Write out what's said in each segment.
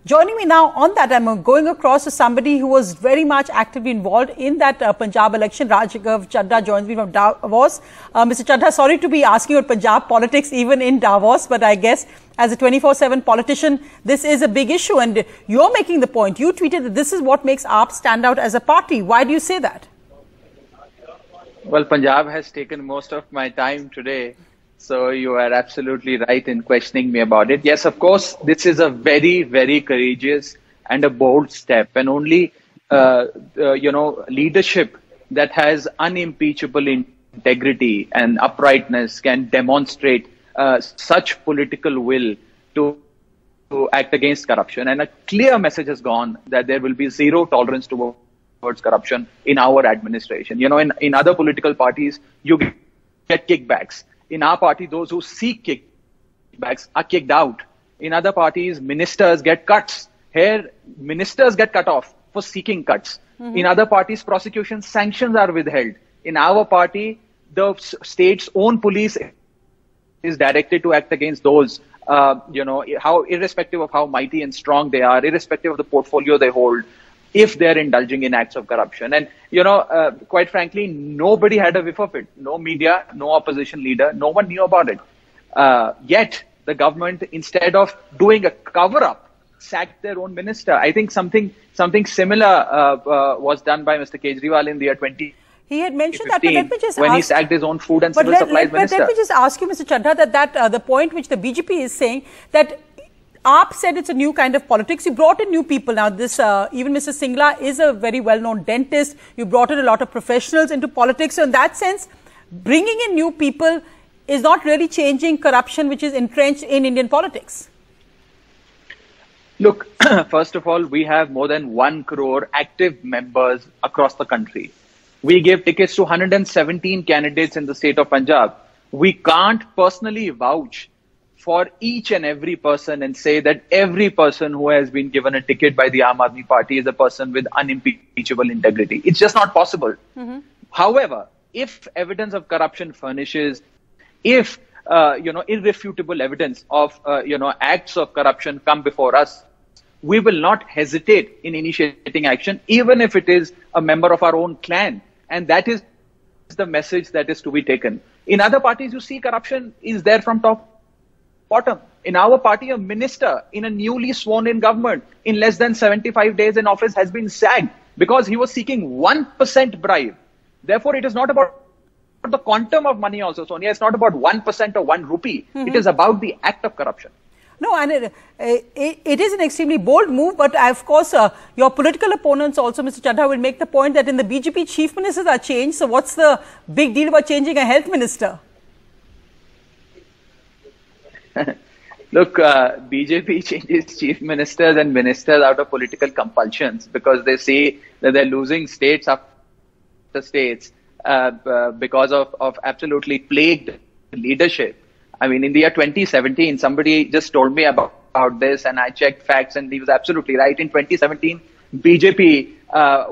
Joining me now on that, I'm going across to somebody who was very much actively involved in that Punjab election. Raghav Chadha joins me from Davos. Mr. Chadha, sorry to be asking about Punjab politics even in Davos, but I guess as a 24/7 politician, this is a big issue. And you're making the point. You tweeted that this is what makes AAP stand out as a party. Why do you say that? Well, Punjab has taken most of my time today. So you are absolutely right in questioning me about it. Yes, of course, this is a very, very courageous and a bold step. And only, leadership that has unimpeachable integrity and uprightness can demonstrate such political will to act against corruption. And a clear message has gone that there will be zero tolerance towards corruption in our administration. You know, in other political parties, you get kickbacks. In our party, those who seek kickbacks are kicked out. In other parties, ministers get cuts. Here, ministers get cut off for seeking cuts. In other parties, prosecution sanctions are withheld. In our party, the state's own police is directed to act against those, irrespective of how mighty and strong they are, irrespective of the portfolio they hold, if they're indulging in acts of corruption. And, quite frankly, nobody had a whiff of it. No media, no opposition leader, no one knew about it. Yet, the government, instead of doing a cover-up, sacked their own minister. I think something similar was done by Mr. Kejriwal in the year 2015. He had mentioned that, but let me just when he sacked his own food and civil supplies minister. But let me just ask you, Mr. Chadha, that the point which the BJP is saying, that AAP said it's a new kind of politics. You brought in new people. Now, this even Mr. Singla is a very well-known dentist. You brought in a lot of professionals into politics. So in that sense, bringing in new people is not really changing corruption, which is entrenched in Indian politics. Look, first of all, we have more than 1 crore active members across the country. We gave tickets to 117 candidates in the state of Punjab. We can't personally vouch for each and every person and say that every person who has been given a ticket by the Aam Aadmi Party is a person with unimpeachable integrity. It's just not possible. However, if evidence of corruption furnishes, if, irrefutable evidence of, acts of corruption come before us, we will not hesitate in initiating action, even if it is a member of our own clan. And that is the message that is to be taken. In other parties, you see corruption is there from top bottom. In our party, a minister in a newly sworn-in government in less than 75 days in office has been sacked because he was seeking 1% bribe. Therefore, it is not about the quantum of money also, Sonia. It's not about 1% or 1 rupee. It is about the act of corruption. No, and it is an extremely bold move, but of course, your political opponents also, Mr. Chadha, will make the point that in the BJP, chief ministers are changed. So what's the big deal about changing a health minister? Look, BJP changes chief ministers and ministers out of political compulsions because they see that they're losing states after states because of absolutely plagued leadership. I mean, in the year 2017, somebody just told me about this and I checked facts and he was absolutely right. In 2017, BJP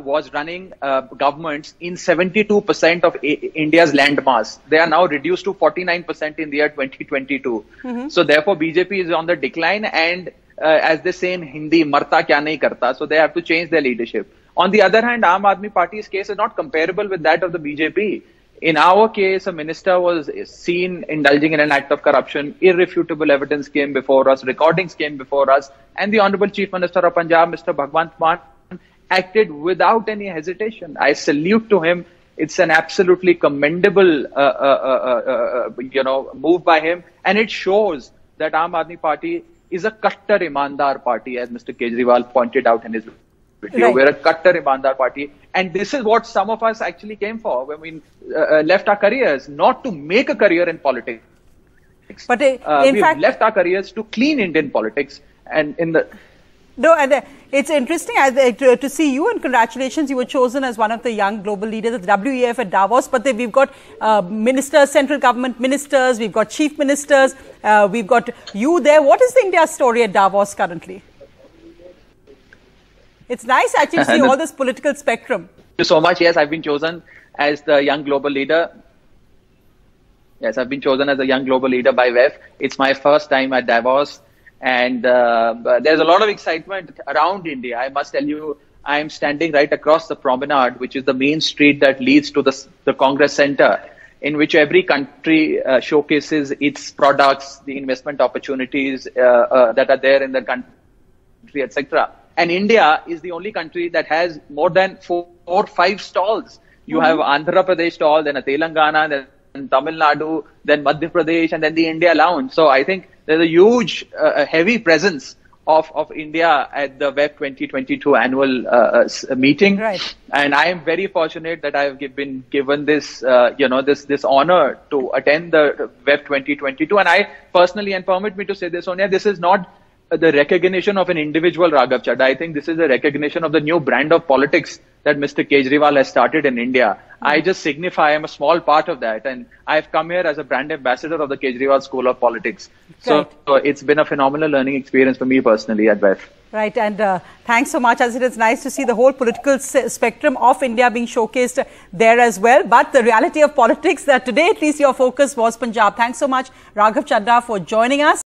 was running governments in 72% of India's land mass. They are now reduced to 49% in the year 2022. So therefore, BJP is on the decline and as they say in Hindi, marta kya nahi karta. So they have to change their leadership. On the other hand, Aam Aadmi Party's case is not comparable with that of the BJP. In our case, a minister was seen indulging in an act of corruption. Irrefutable evidence came before us. Recordings came before us. And the Honorable Chief Minister of Punjab, Mr. Bhagwant Mann, acted without any hesitation. I salute to him. It's an absolutely commendable, move by him. And it shows that Aam Aadmi Party is a kattar imandar party, as Mr. Kejriwal pointed out in his video. Right. We're a kattar imandar party. And this is what some of us actually came for when we left our careers, not to make a career in politics. But in fact, left our careers to clean Indian politics. And in the... No, and it's interesting to see you, and congratulations, you were chosen as one of the young global leaders of the WEF at Davos. But we've got ministers, central government ministers, we've got chief ministers, we've got you there. What is the India story at Davos currently? It's nice actually to see all this political spectrum. Thank you so much. Yes, I've been chosen as the young global leader. Yes, I've been chosen as a young global leader by WEF. It's my first time at Davos. And there's a lot of excitement around India. I must tell you, I am standing right across the promenade, which is the main street that leads to the Congress Center, in which every country showcases its products, the investment opportunities that are there in the country, etc. And India is the only country that has more than 4 or 5 stalls. You have Andhra Pradesh stall, then a Telangana, then Tamil Nadu, then Madhya Pradesh, and then the India Lounge. So I think there's a huge, heavy presence of India at the WEF 2022 annual meeting. Right. And I am very fortunate that I have been given this, this honor to attend the WEF 2022. And I personally, and permit me to say this, Sonia, this is not the recognition of an individual Raghav Chadha. I think this is a recognition of the new brand of politics that Mr. Kejriwal has started in India. I just signify I'm a small part of that, and I've come here as a brand ambassador of the Kejriwal School of Politics. So it's been a phenomenal learning experience for me personally at WEF. Right, and thanks so much. As it is nice to see the whole political spectrum of India being showcased there as well. But the reality of politics, that today at least your focus was Punjab. Thanks so much, Raghav Chadha, for joining us.